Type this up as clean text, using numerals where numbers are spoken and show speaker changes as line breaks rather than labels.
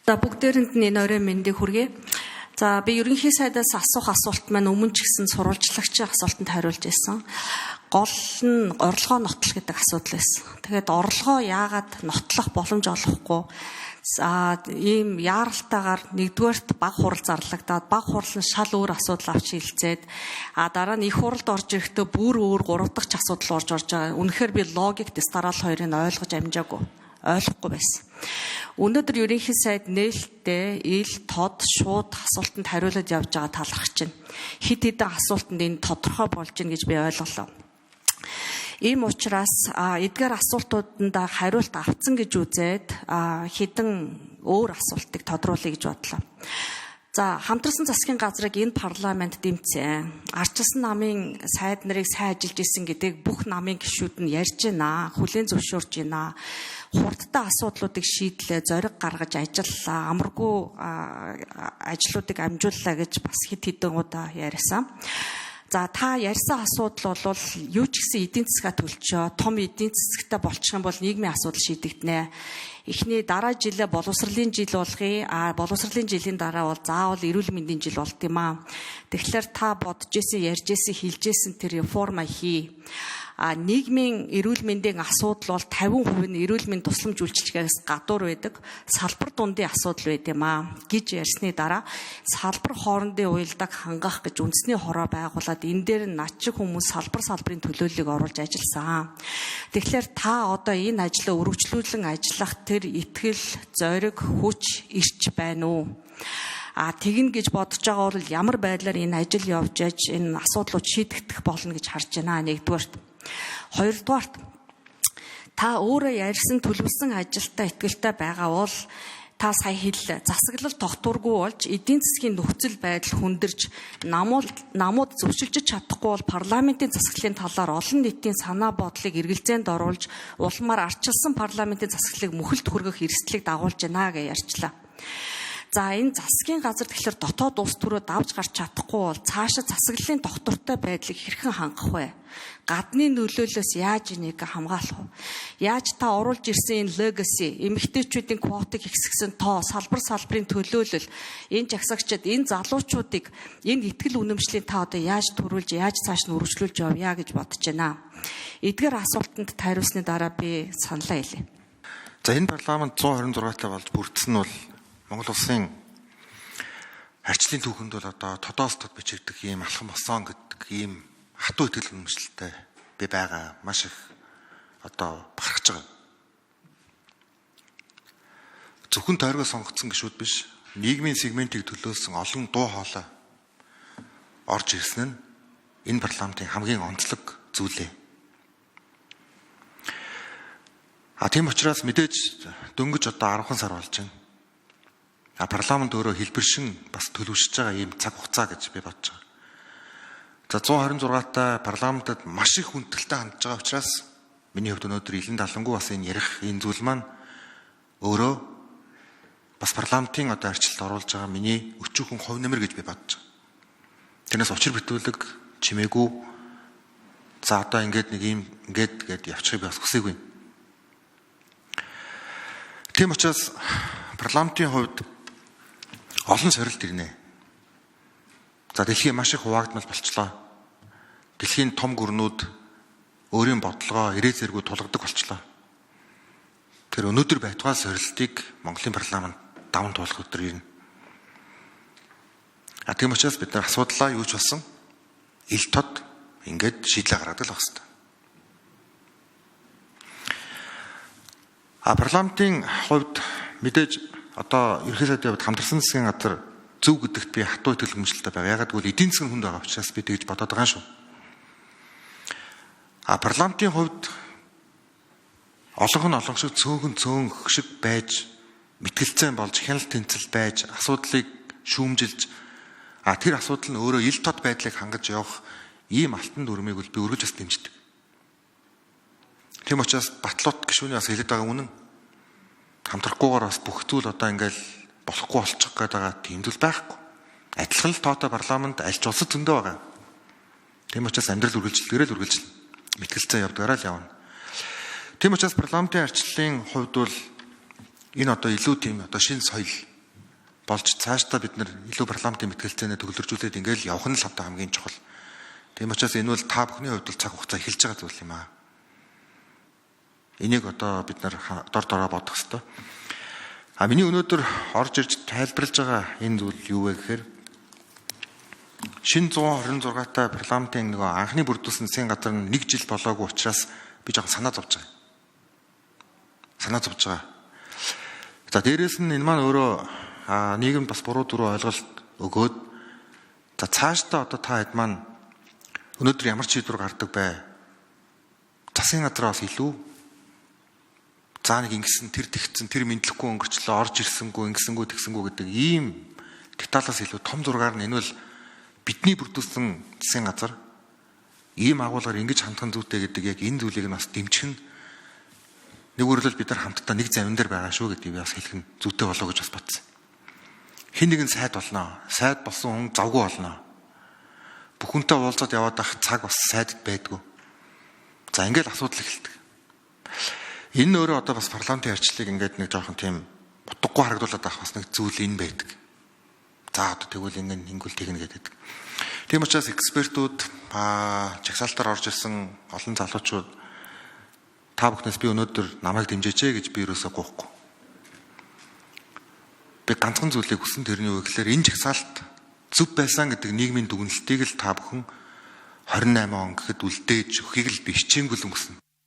За бүгдээрэнд нь энэ орой мэндийг хүргэе. За би ерөнхий сайдаас асуух асуулт маань өмнө ч гэсэн сурвалжлагчийн асуултанд хариулж байсан. Гол нь орлогоо нотлох гэдэг асуудал байсан. Тэгээд орлогоо яагаад нотлох боломж олохгүй? Ийм яаралтайгаар нэгдүгээрт баг хурал зарлагдаад баг хурал нь шал өөр асуудал авч хилцээд дараа нь их хуралд орж ирэхдээ бүр өөр 3 дахь асуудал орж байгаа. Үнэхээр би логик дистарал хоёрыг ойлгож амжаагүй. Ойлгохгүй байсан. Өнөөдөр ерөнхий сайд нээлттэй ил тод шууд асуултанд хариулаад явж байгаа талархаж байна. Хит хэдэн асуултанд энэ тодорхой болж гин гэж би ойлголоо. Ийм учраас эдгээр асуултууданд хариулт авцсан гэж үзээд хэдэн өөр асуултыг тодруулъя гэж бодлоо. За хамтрсан засгийн газрыг энэ парламент дэмцсэн. Ардчилсан намын сайд нарыг сайн ажиллаж исэн гэдэг бүх намын гишүүд нь ярьж байна. Хүлээн зөвшөөрж байна. Хурдтай асуудлуудыг шийдлээ, зориг гаргаж ажиллалаа. Амаргүй ажлуудыг амжууллаа гэж бас хэд хэдэн удаа яриасан. За та ярьсан асуудал бол юу ч гэсэн эдийн засгаа төлчөө, том эдийн засгтай болчих юм бол нийгмийн асуудал шийдэгдэнэ. Эхний дараа жилээ боловсролын жил болгоё. Боловсролын жилийн дараа бол заавал эрүүл мэндийн жил болд юм аа. Тэгэхээр та бодож исэн, ярьж исэн, хэлж исэн тэр реформа хий. Нийгмийн эрүүл мэндийн асуудал бол 50% нь эрүүл мэнд тусламж үйлчилгээгээс гадуур байдаг. Салбар дундын асуудал байд юм аа гэж ярьсны дараа салбар хоорондын уялдааг хангах гэж үндэсний хороо байгуулад энэ дээр нь над шиг хүмүүс салбарын төлөөллийг оруулж ажилласан. Тэгэхээр та одоо энэ ажлаа өргөжлүүлэн ажиллах тэр итгэл, зориг, хүч ирч байна уу? Тэгнэ гэж бодож байгаа бол ямар байдлаар энэ ажил явж аж энэ асуудлууд шийдэгдэх болно гэж харж байна. Нэгдүгээрт. Хоёрдугаарт та өөрөө ярьсан төлөвлөсөн ажилдаа итгэлтэй байгаа бол та сая хэллээ. Засаглал тогтворгүй болж эдийн засгийн нөхцөл байдал хүндэрж намууд зөвшөлж чадахгүй бол парламентын засаглалын талаар олон нийтийн санаа бодлыг эргэлзээнд оруулж улмаар ардчилсан парламентын засаглалыг мөхөлт хүргэх эрсдлийг дагуулж байна гэж ярьчлаа. За энэ засгийн газар тэгэхээр дотоод улс төрөө давж гарч чадахгүй бол цаашаа засаглалын доктортой байдлыг хэрхэн хангах вэ? Гадны нөлөөллөөс яаж энийг хамгаалах вэ? Яаж та оруулж ирсэн энэ legacy, эмэгтэйчүүдийн квотыг ихсгсэн тоо, салбарын төлөөлөл, энэ жагсагчид, энэ залуучуудыг энэ итгэл үнэмшлийн та одоо яаж төрүүлж, яаж цааш нь өргөжлүүлж явъя гэж бодож байна. Эдгээр асуултанд хариулсны дараа би саналаа хэлье.
За энэ парламент 126-тай болж бүрдсэн нь бол Монгол улсын харьцлын түүхэнд бол одоо тодоос тод бичигдэх ийм алхам босон гэдэг ийм хатуу итгэл үнэмшилтэй би байгаа маш их одоо барахж байгаа. Зөвхөн тойргоо сонгогдсон гишүүд биш, нийгмийн сегментийг төлөөлсөн олон дуу хоолой орж ирсэн нь энэ парламентын хамгийн онцлог зүйлээ. Тийм учраас мэдээж дөнгөж одоо 10 сар болж байна. Парламент өөрөө хэлбэршин бас төлөвшөж байгаа ийм цаг хугацаа гэж би бодож байгаа. За 126-тай парламентод маш их хүндэлтэй хандж байгаа учраас миний хувьд өнөөдөр илэн далангуу бас энэ ярих энэ зүйл маань өөрөө бас парламентын одоо арчилд оруулж байгаа миний өчүүхэн хувь нэмэр гэж би бодож байгаа. Тэрнээс учир битүүлэг чимээгүй за одоо ингээд явчихыг би бас хүсээгүй. Тийм учраас парламентын хувьд олон сорилт ирнэ. За дэлхийн маш их хуваагдмал болчлоо. Дэлхийн том гүрнүүд өөрийн бодлогоо ирээ зэргүй тулгадаг болчлоо. Тэр өнөөдөр байтугай сорилтыг Монголын парламент даван туулах өдөр ирнэ. Тийм учраас бид нар асуудлаа юу ч болсон ил тод ингээд шийдлээ гаргадаг л байх хэрэгтэй. Парламентын хувьд мэдээж одоо ерхий сайдын хувьд хамтрсан засгийн газар зөв гэдэгт би хатуу итгэл үнэмшилтэй байгаа. Ягаад гэвэл эдийн засгийн хүнд байгаа учраас би тэгж бодоод байгаа шүү. Парламентын хувьд олонх шиг цөөнх шиг байж мэтгэлцэн болж хяналт тэнцэл байж асуудлыг шүүмжилж тэр асуудал нь өөрөө ил тод байдлыг хангаж явах ийм алтан дүрмийг би өргөж бас дэмждэг. Тийм учраас батлуут гишүүний бас хэлээд байгаа үнэн. Хамтрахгүйгээр бас бүх зүйл одоо ингээл болохгүй болчих гээд байгаа тийм зүйл байхгүй. Адилхан л тоотой парламент аль ч улсад зөндөө байгаа. Тийм учраас амьдрал үргэлжлэлгээрээ л үргэлжлэн мэтгэлцээ явдгаараа л явна. Тийм учраас парламентын арчлалын хувьд бол энэ одоо илүү тийм одоо шинэ соёл болж цаашдаа бид нар илүү парламентын мэтгэлцээний төвлөржүүлээд ингээл явах нь л одоо хамгийн чухал. Тийм учраас энэ бол та бүхний хувьд цаг хугацаа эхэлж байгаа зүйл юм аа. Энийг одоо бид нар дор дороо бодох хэрэгтэй. Миний өнөөдөр орж ирж тайлбарлаж байгаа энэ зүйл юу вэ гэхээр шинэ 126 та парламентын нөгөө анхны бүрдүүлсэн засгийн газар нь 1 жил болоогүй учраас би жоохон санаа зовж байгаа. Санаа зовж байгаа. За дээрэс нь энэ маань өөрөө нийгэм бас буруу дуруу ойлголт өгөөд за цаашдаа одоо та хэд маань өнөөдөр ямар ч шийдвэр гардаг бай. Засгийн газраас илүү за нэг ингэсэн тэр тэгсэн тэр мэдлэхгүй өнгөрчлөө орж ирсэнгүй ингэсэнгүй тэгсэнгүй гэдэг ийм деталаас илүү том зургаар нь энэ бол бидний бүрдүүлсэн засгийн газар ийм агуулгаар ингэж хандхан зүйтэй гэдэг яг энэ зүйлийг нь бас дэмжих нь нэг үрлэл бид нар хамтдаа нэг завин дээр байгаа шүү гэдгийг би бас хэлэх нь зүйтэй болоо гэж бас бодсон. Хин нэгэн сайд болно. Сайд болсон хүн завгүй болно. Бүхэнтэй уулзаад яваад ах цаг бас сайдд байдгүй. За ингээл асуудал эхэлдэг. Энэ өөрөө одоо бас парламентын арчлалыг ингээд нэг жоохон тийм утгагүй харагдуулаад авах бас нэг зүйл энэ байдаг. За одоо тэгвэл ингээд хингүүл тэгнэ гэдэг. Тийм учраас экспертүүд жагсаалтаар орж ирсэн олон залуучууд та бүхнээс би өнөөдөр намайг дэмжээч гэж би ерөөсөө гоохгүй. Би ганцхан зүйлийг хүсэн тэрний юу гэхээр энэ жагсаалт зөв байсан гэдэг нийгмийн дүгнэлтийг л та бүхэн 28 он гэхэд үлдээж өхийг л би хичээнгүлэн хүснэ.